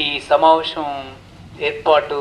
ఈ సమావేశం ఏర్పాటు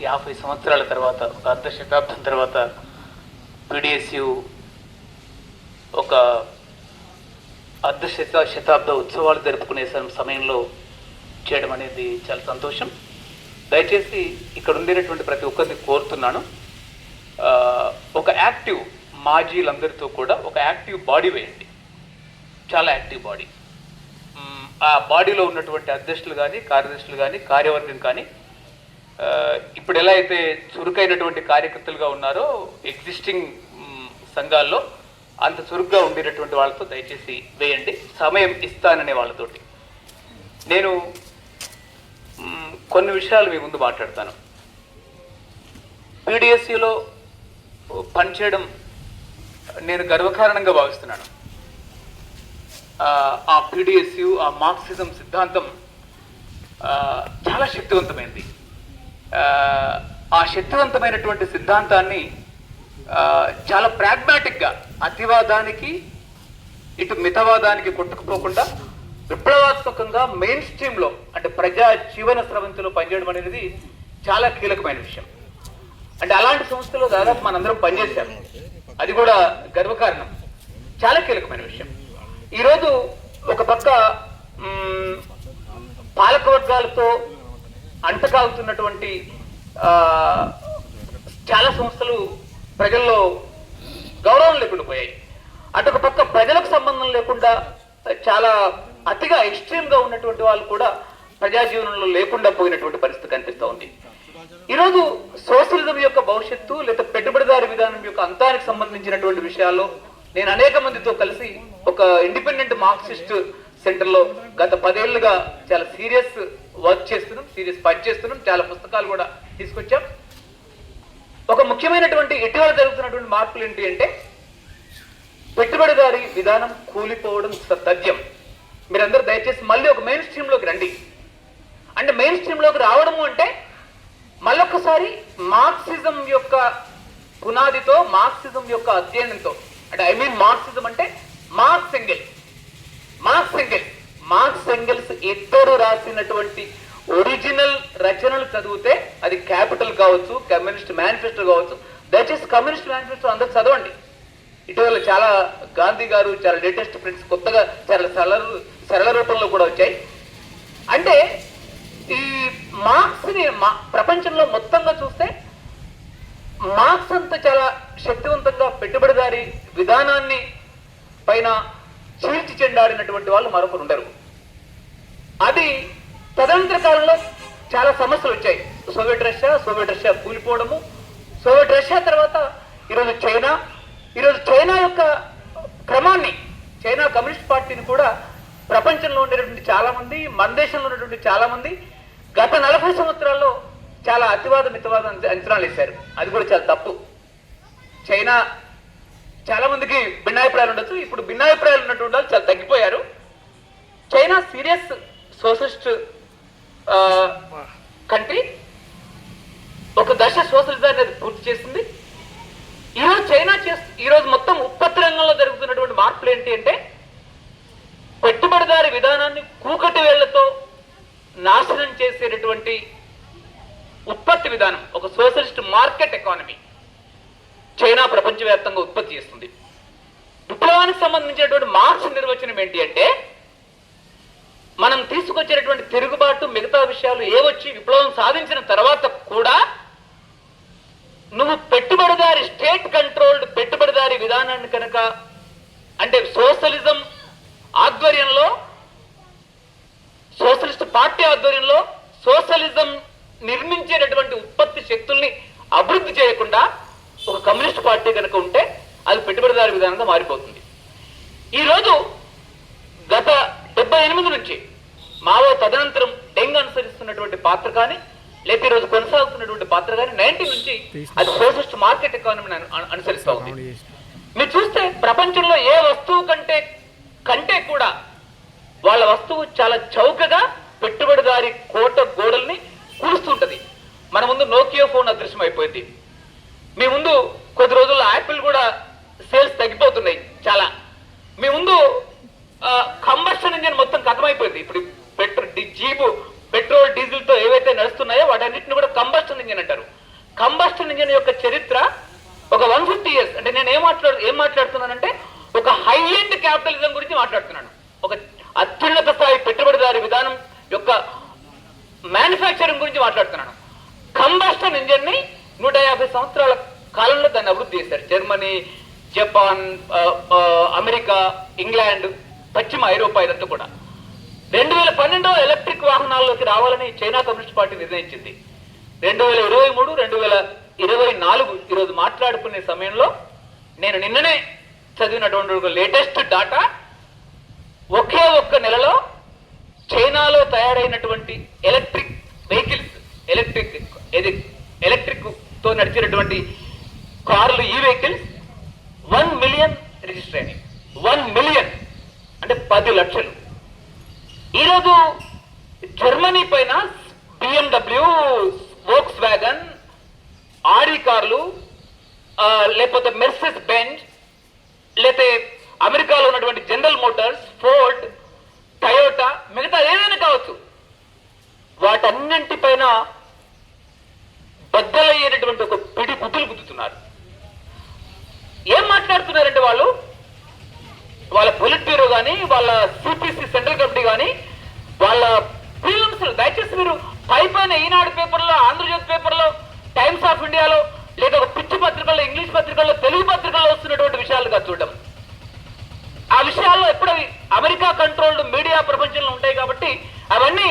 50 సంవత్సరాల తర్వాత, ఒక అర్ధ శతాబ్దం తర్వాత పీడిఎస్యు ఒక అర్ధ శతాబ్ద ఉత్సవాలు జరుపుకునే సమయంలో చేయడం అనేది చాలా సంతోషం. దయచేసి ఇక్కడ ఉండేటటువంటి ప్రతి ఒక్కరిని కోరుతున్నాను, ఒక యాక్టివ్ మాజీలందరితో కూడా ఒక యాక్టివ్ బాడీ వేయండి, చాలా యాక్టివ్ బాడీ. ఆ బాడీలో ఉన్నటువంటి అధ్యక్షులు కానీ, కార్యదర్శులు కానీ, కార్యవర్గం కానీ ఇప్పుడు ఎలా అయితే చురుకైనటువంటి కార్యకర్తలుగా ఉన్నారో ఎగ్జిస్టింగ్ సంఘాల్లో అంత చురుగ్గా ఉండేటటువంటి వాళ్ళతో దయచేసి వేయండి. సమయం ఇస్తాననే వాళ్ళతోటి నేను కొన్ని విషయాలు మీ ముందు మాట్లాడతాను. పీడిఎస్యులో పనిచేయడం నేను గర్వకారణంగా భావిస్తున్నాను. ఆ పీడిఎస్యు, ఆ మార్క్సిజం సిద్ధాంతం చాలా శక్తివంతమైనది. ఆ శక్తివంతమైనటువంటి సిద్ధాంతాన్ని చాలా ప్రాగ్మాటిక్గా, అతివాదానికి ఇటు మితవాదానికి కొట్టుకుపోకుండా విప్లవాత్మకంగా మెయిన్ స్ట్రీమ్లో, అంటే ప్రజా జీవన స్రవంతిలో పనిచేయడం అనేది చాలా కీలకమైన విషయం. అంటే అలాంటి సంస్థలో దాదాపు మనందరం పనిచేశాము, అది కూడా గర్వకారణం, చాలా కీలకమైన విషయం. ఈరోజు ఒక పక్క పాలకవర్గాలతో అంటకాగుతున్నటువంటి చాలా సంస్థలు ప్రజల్లో గౌరవం లేకుండా పోయాయి. అటొక పక్క ప్రజలకు సంబంధం లేకుండా చాలా అతిగా ఎక్స్ట్రీమ్గా ఉన్నటువంటి వాళ్ళు కూడా ప్రజా జీవనంలో లేకుండా పోయినటువంటి పరిస్థితి కనిపిస్తూ ఉంది. ఈరోజు సోషలిజం యొక్క భవిష్యత్తు లేదా పెట్టుబడిదారి విధానం యొక్క అంతానికి సంబంధించినటువంటి విషయాల్లో నేను అనేక మందితో కలిసి ఒక ఇండిపెండెంట్ మార్క్సిస్ట్ సెంటర్లో గత 10 ఏళ్లుగా చాలా సీరియస్ వర్క్ చేస్తున్నాం, సీరియస్ పని చేస్తున్నాం, చాలా పుస్తకాలు కూడా తీసుకొచ్చాం. ఒక ముఖ్యమైనటువంటి ఇటీవల జరుగుతున్నటువంటి మార్పులు ఏంటి అంటే పెట్టుబడిదారి విధానం కూలిపోవడం తథ్యం. మీరందరూ దయచేసి మళ్ళీ ఒక మెయిన్ స్ట్రీమ్లోకి రండి. అంటే మెయిన్ స్ట్రీమ్లోకి రావడము అంటే మళ్ళొక్కసారి మార్క్సిజం యొక్క పునాదితో, మార్క్సిజం యొక్క అధ్యయనంతో, అంటే ఐ మీన్ మార్క్సిజం అంటే మార్క్స్ ఎంగెల్స్ ఇద్దరు రాసినటువంటి ఒరిజినల్ రచనలు చదివితే, అది క్యాపిటల్ కావచ్చు, కమ్యూనిస్ట్ మేనిఫెస్టో కావచ్చు. దయచేసి కమ్యూనిస్ట్ మేనిఫెస్టో అందరూ చదవండి. ఇటీవల చాలా గాంధీ గారు చాలా లేటెస్ట్ ప్రింట్స్ కొత్తగా చాలా సరళ రూపంలో కూడా వచ్చాయి. అంటే ఈ మార్క్స్ని ప్రపంచంలో మొత్తంగా చూస్తే మార్క్స్ అంతా చాలా శక్తివంతంగా పెట్టుబడిదారి విధానాన్ని పైన చీల్చి చెండాడినటువంటి వాళ్ళు మరొకరు ఉండరు. అది తదనంతర కాలంలో చాలా సమస్యలు వచ్చాయి. సోవియట్ రష్యా కూలిపోవడము, సోవియట్ రష్యా తర్వాత ఈరోజు చైనా యొక్క క్రమాన్ని, చైనా కమ్యూనిస్ట్ పార్టీని కూడా ప్రపంచంలో ఉండేటువంటి చాలా మంది, మన దేశంలో ఉన్నటువంటి చాలా మంది గత 40 సంవత్సరాల్లో చాలా అతివాద మితవాద అంచనాలు వేశారు. అది కూడా చాలా తప్పు. చైనా చాలా మందికి భిన్నాభిప్రాయాలు ఉండొచ్చు, ఇప్పుడు భిన్నాభిప్రాయాలు ఉన్నటువంటి వాళ్ళు చాలా తగ్గిపోయారు. చైనా సీరియస్ సోషలిస్ట్ కంట్రీ, ఒక దశ సోషలిజాన్ని అనేది పూర్తి చేసింది. ఈరోజు మొత్తం ఉత్పత్తి రంగంలో జరుగుతున్నటువంటి మార్పులు ఏంటి అంటే పెట్టుబడిదారి విధానాన్ని కూకటి వేళ్లతో నాశనం చేసేటటువంటి ఉత్పత్తి విధానం, ఒక సోషలిస్ట్ మార్కెట్ ఎకానమీ చైనా ప్రపంచవ్యాప్తంగా ఉత్పత్తి చేస్తుంది. విప్లవానికి సంబంధించినటువంటి మార్క్స్ నిర్వచనం ఏంటి అంటే మనం తీసుకొచ్చేటటువంటి తిరుగుబాటు, మిగతా విషయాలు ఏవొచ్చి విప్లవం సాధించిన తర్వాత కూడా నువ్వు పెట్టుబడిదారి, స్టేట్ కంట్రోల్డ్ పెట్టుబడిదారి విధానాన్ని కనుక, అంటే సోషలిజం ఆధ్వర్యంలో, సోషలిస్ట్ పార్టీ ఆధ్వర్యంలో సోషలిజం నిర్మించేటటువంటి ఉత్పత్తి శక్తుల్ని అభివృద్ధి చేయకుండా ఒక కమ్యూనిస్ట్ పార్టీ కనుక ఉంటే అది పెట్టుబడిదారి విధానంగా మారిపోతుంది. ఈరోజు గత 78 నుంచి మావో తదనంతరం డెంగ్ అనుసరిస్తున్నటువంటి పాత్ర కానీ, లేకపోతే ఈరోజు కొనసాగుతున్నటువంటి పాత్ర కానీ 90 నుంచి అది సోషలిస్ట్ మార్కెట్ ఎకానమీని అనుసరిస్తూ ఉంది. మీరు చూస్తే ప్రపంచంలో ఏ వస్తువు కంటే కూడా వాళ్ళ వస్తువు చాలా చౌకగా పెట్టుబడిదారి కోట గోడల్ని కూలుస్తుంటది. మన ముందు నోకియా ఫోన్ అదృశ్యం అయిపోయింది. మీ ముందు కొద్ది రోజుల్లో యాపిల్ కూడా సేల్స్ తగ్గిపోతున్నాయి చాలా. మీ ముందు కంబషన్ ఇంజిన్ మొత్తం కథమైపోయింది. ఇప్పుడు జీపు పెట్రోల్ డీజిల్ తో ఏవైతే నడుస్తున్నాయో వాటన్నిటిని కూడా కంబస్షన్ ఇంజిన్ అంటారు. కంబస్షన్ ఇంజిన్ యొక్క చరిత్ర ఒక 150 years. అంటే నేను ఏం మాట్లాడుతున్నానంటే ఒక హై ఎండ్ క్యాపిటలిజం గురించి మాట్లాడుతున్నాను. ఒక అత్యున్నత స్థాయి పెట్టుబడిదారి విధానం యొక్క మ్యానుఫ్యాక్చరింగ్ గురించి మాట్లాడుతున్నాను. కంబస్షన్ ఇంజిన్ ని 150 సంవత్సరాల కాలంలో దాన్ని అభివృద్ధి చేశారు. జర్మనీ, జపాన్, అమెరికా, ఇంగ్లాండ్, పశ్చిమ ఐరోపా ఇదంతా కూడా. 2012 ఎలక్ట్రిక్ వాహనాల్లోకి రావాలని చైనా కమ్యూనిస్ట్ పార్టీ నిర్ణయించింది. 2023, 2024 ఈరోజు మాట్లాడుకునే సమయంలో నేను నిన్ననే చదివినటువంటి లేటెస్ట్ డాటా, ఒకే ఒక్క నెలలో చైనాలో తయారైనటువంటి ఎలక్ట్రిక్ వెహికల్స్, ఎలక్ట్రిక్ తో నడిచినటువంటి కార్లు, ఈ వెహికల్స్ 1 million రిజిస్టర్ అయినాయి. 1 million అంటే 10 లక్షలు. ఈరోజు జర్మనీ పైన BMW, వోక్స్ వ్యాగన్, ఆడి కార్లు, లేకపోతే మెర్సిడెస్ బెంజ్, లేకపోతే అమెరికాలో ఉన్నటువంటి జనరల్ మోటార్స్, ఫోర్డ్, టయోటా, మిగతా ఏదైనా కావచ్చు, వాటన్నింటిపైన బద్దలయ్యేటటువంటి ఒక పిడి గుద్దులు గుద్దుతున్నారు. ఏం మాట్లాడుతున్నారంటే వాళ్ళ పొలిట్ బ్యూరో కానీ, వాళ్ళ సిపిసి సెంట్రల్ కమిటీ కానీ, వాళ్ళ ఫిల్మ్స్, దయచేసి మీరు పైన ఈనాడు పేపర్లో, ఆంధ్రజ్యోతి పేపర్లో, టైమ్స్ ఆఫ్ ఇండియాలో, లేదా ఒక పిచ్చి పత్రికల్లో, ఇంగ్లీష్ పత్రికల్లో, తెలుగు పత్రికల్లో వస్తున్నటువంటి విషయాలుగా చూడడం. ఆ విషయాల్లో ఎప్పుడు అమెరికా కంట్రోల్డ్ మీడియా ప్రపంచంలో ఉంటాయి కాబట్టి అవన్నీ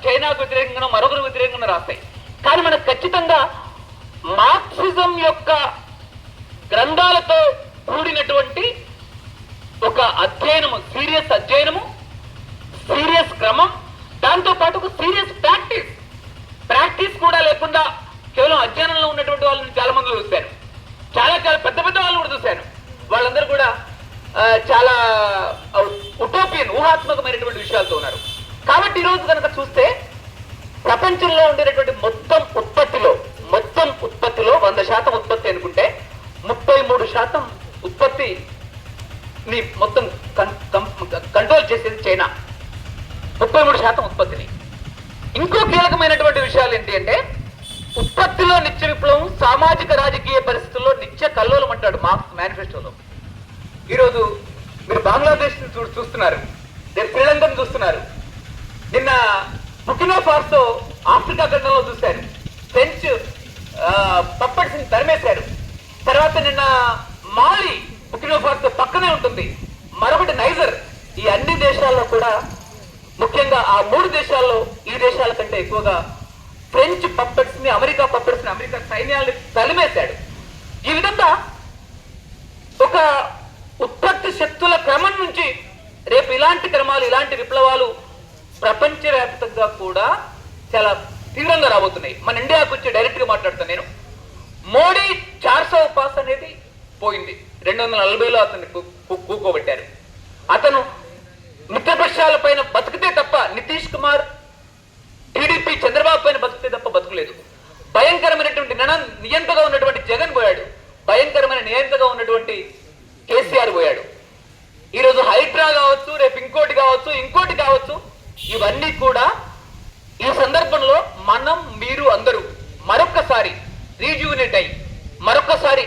చైనాకు వ్యతిరేకంగా, మరొకరు వ్యతిరేకంగా రాస్తాయి. కానీ మనకు ఖచ్చితంగా మార్క్సిజం యొక్క గ్రంథాలతో కూడినటువంటి ఒక అధ్యయనము, సీరియస్ అధ్యయనము, సీరియస్ క్రమం, దాంతో పాటు ఒక సీరియస్ ప్రాక్టీస్ కూడా లేకుండా కేవలం అధ్యయనంలో ఉన్నటువంటి వాళ్ళని చాలా మంది చూశాను. చాలా పెద్ద వాళ్ళు కూడా చూశాను. వాళ్ళందరూ కూడా చాలా ఉటోపియన్, ఊహాత్మకమైనటువంటి విషయాలతో ఉన్నారు. కాబట్టి ఈరోజు కనుక చూస్తే ప్రపంచంలో ఉండేటటువంటి మొత్తం ఉత్పత్తిలో 100% ఉత్పత్తి అనుకుంటే 33% ఉత్పత్తిని మొత్తం కంట్రోల్ చేసేది చైనా. 33% ఉత్పత్తిని. ఇంకో కీలకమైనటువంటి విషయాలు ఏంటి అంటే ఉత్పత్తిలో నిత్య విప్లవం, సామాజిక రాజకీయ పరిస్థితుల్లో నిత్య కల్లోలం అంటాడు మార్క్స్ మేనిఫెస్టోలో. ఈరోజు మీరు బంగ్లాదేశ్ చూస్తున్నారు, రేపు శ్రీలంకను చూస్తున్నారు, నిన్న బుకినా ఫాసో ఆఫ్రికా ఖండంలో చూశారు, ఫ్రెంచ్ పప్పట్స్ ని తరిమేశారు. తర్వాత నిన్న మాలి బుకినా ఫాసో పక్కనే ఉంటుంది, మరొకటి నైజర్. ఈ అన్ని దేశాల్లో కూడా, ముఖ్యంగా ఆ 3 దేశాల్లో ఈ దేశాల కంటే ఎక్కువగా ఫ్రెంచ్ పప్పెట్స్ ని, అమెరికా పప్పెట్స్ ని, అమెరికా సైన్యాన్ని తలిమేశాడు. ఈ విధంగా ఒక ఉత్పత్తి శక్తుల క్రమం నుంచి రేపు ఇలాంటి క్రమాలు, ఇలాంటి విప్లవాలు ప్రపంచవ్యాప్తంగా కూడా చాలా తీవ్రంగా రాబోతున్నాయి. మన ఇండియాకు వచ్చి డైరెక్ట్ గా మాట్లాడుతాను నేను. మోడీ 400 పాస్ అనేది పోయింది. 240లో అతన్ని కూకోబెట్టారు. అతను మిత్రపక్షాల పైన బతికితే తప్ప, నితీష్ కుమార్, టీడీపీ, చంద్రబాబు పైన బతికితే తప్ప బతుకులేదు. భయంకరమైనటువంటి నియంతగా ఉన్నటువంటి జగన్ పోయాడు, భయంకరమైన నియంతగా ఉన్నటువంటి కేసీఆర్ పోయాడు. ఈరోజు హైడ్రా కావచ్చు, రేపు ఇంకోటి కావచ్చు, ఇవన్నీ కూడా ఈ సందర్భంలో మనం, మీరు అందరూ మరొక్కసారి రీజ్యూనేట్ అయ్యి, మరొక్కసారి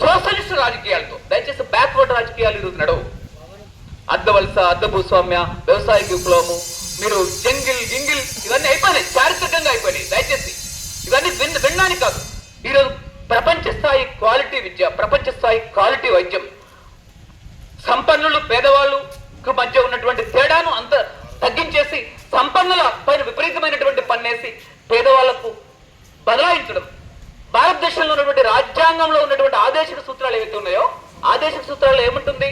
సోషలిస్ట్ రాజకీయాలతో, దయచేసి బ్యాక్వర్డ్ రాజకీయాలు ఈరోజు నడవు. అద్దవలస, అద్ద భూస్వామ్య, వ్యవసాయ విప్లవము, మీరు జంగిల్ ఇవన్నీ అయిపోయినాయి, చారిత్రకంగా అయిపోయినాయి. దయచేసి ఇవన్నీ వినడానికి కాదు. ఈరోజు ప్రపంచ స్థాయి క్వాలిటీ విద్య, ప్రపంచ స్థాయి క్వాలిటీ వైద్యం, సంపన్నులు పేదవాళ్ళకు మధ్య ఉన్నటువంటి తేడాను అంత తగ్గించేసి సంపన్నుల పైన విపరీతమైనటువంటి పన్నేసి పేదవాళ్లకు బదలాయించడం. భారతదేశంలో ఉన్నటువంటి రాజ్యాంగంలో ఉన్నటువంటి ఆదేశిక సూత్రాలు ఏవైతే ఉన్నాయో, ఆదేశిక సూత్రాలు ఏముంటుంది?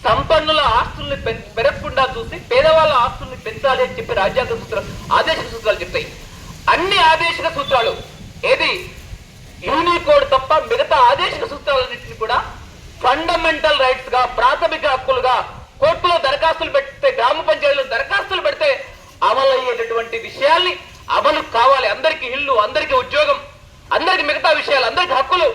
సంపన్నుల ఆస్తుల్ని పెరగకుండా చూసి పేదవాళ్ళ ఆస్తుల్ని పెంచాలి అని చెప్పి రాజ్యాంగ సూత్రాలు, ఆదేశిక సూత్రాలు చెప్తాయి. అన్ని ఆదేశిక సూత్రాలు, ఏది యూనికోడ్ తప్ప మిగతా ఆదేశిక సూత్రాలన్నింటినీ కూడా ఫండమెంటల్ రైట్స్ గా, ప్రాథమిక హక్కులుగా కోర్టులో దరఖాస్తులు పెడితే, గ్రామ పంచాయతీలో దరఖాస్తులు పెడితే అమలు అయ్యేటటువంటి విషయాల్ని అమలు కావాలి. అందరికీ ఇల్లు, అందరికీ ఉద్యోగం, అందరికి మిగతా విషయాలు, అందరికి హక్కులు,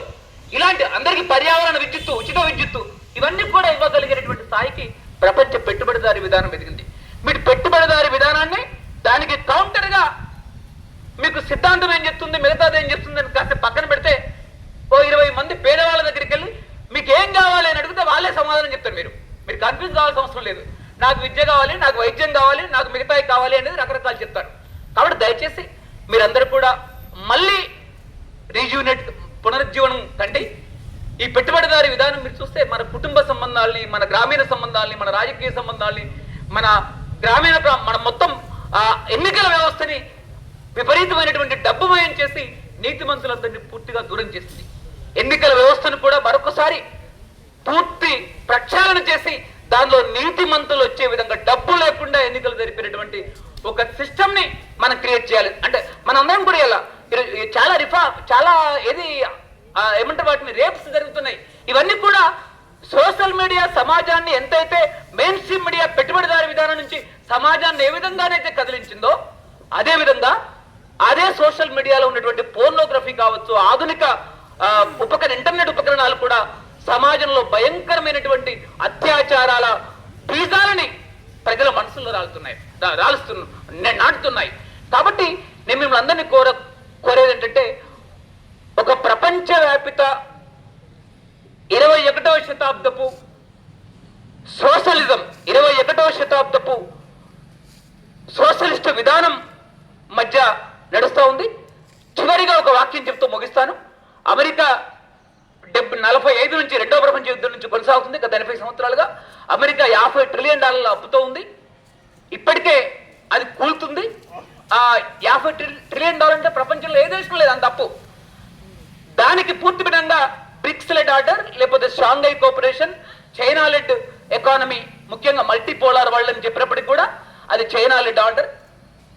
ఇలాంటి అందరికి పర్యావరణ విద్యుత్తు, ఉచిత విద్యుత్తు, ఇవన్నీ కూడా ఇవ్వగలిగినటువంటి స్థాయికి ప్రపంచ పెట్టుబడిదారి విధానం ఎదిగింది. మీరు పెట్టుబడిదారి విధానాన్ని దానికి మీకు సిద్ధాంతం ఏం చెప్తుంది, మిగతాది ఏం చెప్తుంది అని కాస్త పక్కన పెడితే ఓ 20 మంది పేదవాళ్ళ దగ్గరికి వెళ్ళి మీకు ఏం కావాలి అని అడిగితే వాళ్ళే సమాధానం చెప్తారు. మీరు కన్ఫ్యూజ్ కావాల్సిన అవసరం లేదు. నాకు విద్య కావాలి, నాకు వైద్యం కావాలి, నాకు మిగతాయి కావాలి అనేది రకరకాలు చెప్తారు. కాబట్టి దయచేసి మీరందరూ కూడా మళ్ళీ రీజ్యూనేట్ పునరుజ్జీవనం కండి. ఈ పెట్టుబడిదారి విధానం మీరు చూస్తే మన కుటుంబ సంబంధాలని, మన గ్రామీణ సంబంధాలని, మన రాజకీయ సంబంధాలని, మన గ్రామీణ మన మొత్తం ఎన్నికల వ్యవస్థని విపరీతమైనటువంటి డబ్బుమయం చేసి నీతిమంతులందరినీ పూర్తిగా దూరం చేసింది. ఎన్నికల వ్యవస్థను కూడా మరొకసారి పూర్తి ప్రక్షాళన చేసి దానిలో నీతిమంతులు వచ్చే విధంగా డబ్బు లేకుండా ఎన్నికలు జరిపినటువంటి ఒక సిస్టమ్ ని మనం క్రియేట్ చేయాలి. అంటే మనం అందరం కూడా ఇలా చాలా ఏది ఏమంటే వాటిని రేప్స్ జరుగుతున్నాయి. ఇవన్నీ కూడా సోషల్ మీడియా సమాజాన్ని ఎంతైతే మెయిన్ స్ట్రీమ్ మీడియా పెట్టుబడిదారి విధానం నుంచి సమాజాన్ని ఏ విధంగానైతే కదిలించిందో అదే విధంగా అదే సోషల్ మీడియాలో ఉన్నటువంటి పోర్నోగ్రఫీ కావచ్చు, ఆధునిక ఇంటర్నెట్ ఉపకరణాలు కూడా సమాజంలో భయంకరమైనటువంటి అత్యాచారాల బీజాలని ప్రజల మనసుల్లో నాటుతున్నాయి. కాబట్టి నేను మిమ్మల్ని అందరినీ కోరేది ఏంటంటే ఒక ప్రపంచవ్యాపిత 21వ శతాబ్దపు సోషలిజం, 21వ శతాబ్దపు సోషలిస్ట్ విధానం మధ్య నడుస్తూ ఉంది. చివరిగా ఒక వాక్యం చెప్తూ ముగిస్తాను. అమెరికా 45 నుంచి రెండవ ప్రపంచ యుద్ధం నుంచి కొనసాగుతుంది. గత 80 సంవత్సరాలుగా అమెరికా $50 ట్రిలియన్ అప్పుతో ఉంది. ఇప్పటికే అది కూలుతుంది. $50 ట్రిలియన్ అంటే ప్రపంచంలో ఏ దేశం లేదు అంత అప్పు. దానికి పూర్తి విధంగా బ్రిక్స్ లెడ్ ఆర్డర్, లేకపోతే Shanghai cooperation, China led economy, ముఖ్యంగా మల్టీపోలార్ వరల్డ్ అని చెప్పినప్పటికీ కూడా అది చైనా లెడ్ ఆర్డర్.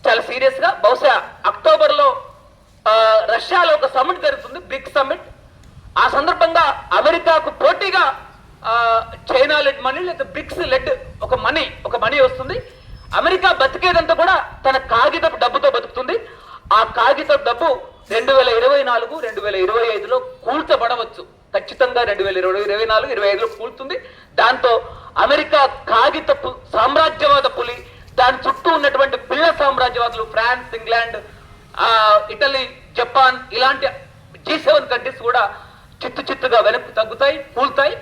చాలా సీరియస్ గా బహుశా అక్టోబర్లో రష్యాలో ఒక సమ్మిట్ జరుగుతుంది, బ్రిక్స్ సమ్మిట్. ఆ సందర్భంగా అమెరికాకు పోటీగా చైనా లెడ్ మనీ లేదా బ్రిక్స్ లెడ్ ఒక మనీ వస్తుంది. అమెరికా బతికేదంతా కూడా తన కాగితపు డబ్బుతో బతుకుతుంది. ఆ కాగితపు డబ్బు 2024, 2025లో కూల్చబడవచ్చు. ఖచ్చితంగా 2024, 2025లో కూలుతుంది. దాంతో అమెరికా కాగితపు సామ్రాజ్యవాద పులి, దాని చుట్టూ ఉన్నటువంటి పిల్ల సామ్రాజ్యవాదులు ఫ్రాన్స్, ఇంగ్లాండ్, ఇటలీ, జపాన్ ఇలాంటి G7 కంట్రీస్ కూడా చిత్తుగా వెనక్కు తగ్గుతాయి, కూలుతాయి.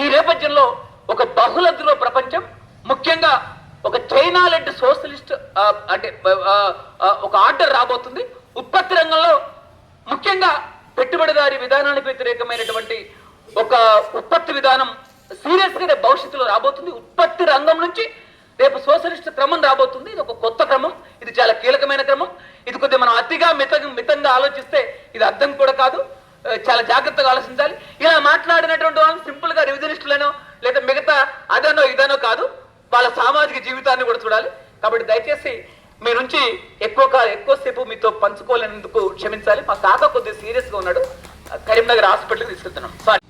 ఈ నేపథ్యంలో ఒక బహుళ ధ్రువ ప్రపంచం, ముఖ్యంగా ఒక చైనా లెడ్ సోషలిస్ట్ అంటే ఒక ఆర్డర్ రాబోతుంది. ఉత్పత్తి రంగంలో ముఖ్యంగా పెట్టుబడిదారి విధానానికి వ్యతిరేకమైనటువంటి ఒక ఉత్పత్తి విధానం సీరియస్ గా భవిష్యత్తులో రాబోతుంది. ఉత్పత్తి రంగం నుంచి రేపు సోషలిస్ట్ క్రమం రాబోతుంది. ఇది ఒక కొత్త క్రమం, ఇది చాలా కీలకమైన క్రమం. ఇది కొద్దిగా మనం అతిగా మితంగా ఆలోచిస్తే ఇది అర్థం కూడా కాదు. చాలా జాగ్రత్తగా ఆలోచించాలి. ఇలా మాట్లాడినటువంటి వాళ్ళు సింపుల్ గా రివిజనిస్టులనో లేదా మిగతా అదనో ఇదనో కాదు, వాళ్ళ సామాజిక జీవితాన్ని కూడా చూడాలి. కాబట్టి దయచేసి మీ నుంచి ఎక్కువసేపు మీతో పంచుకోలేనందుకు క్షమించాలి. మా కాక కొద్దిగా సీరియస్ గా ఉన్నాడు, కరీంనగర్ హాస్పిటల్కి తీసుకెళ్తున్నాం.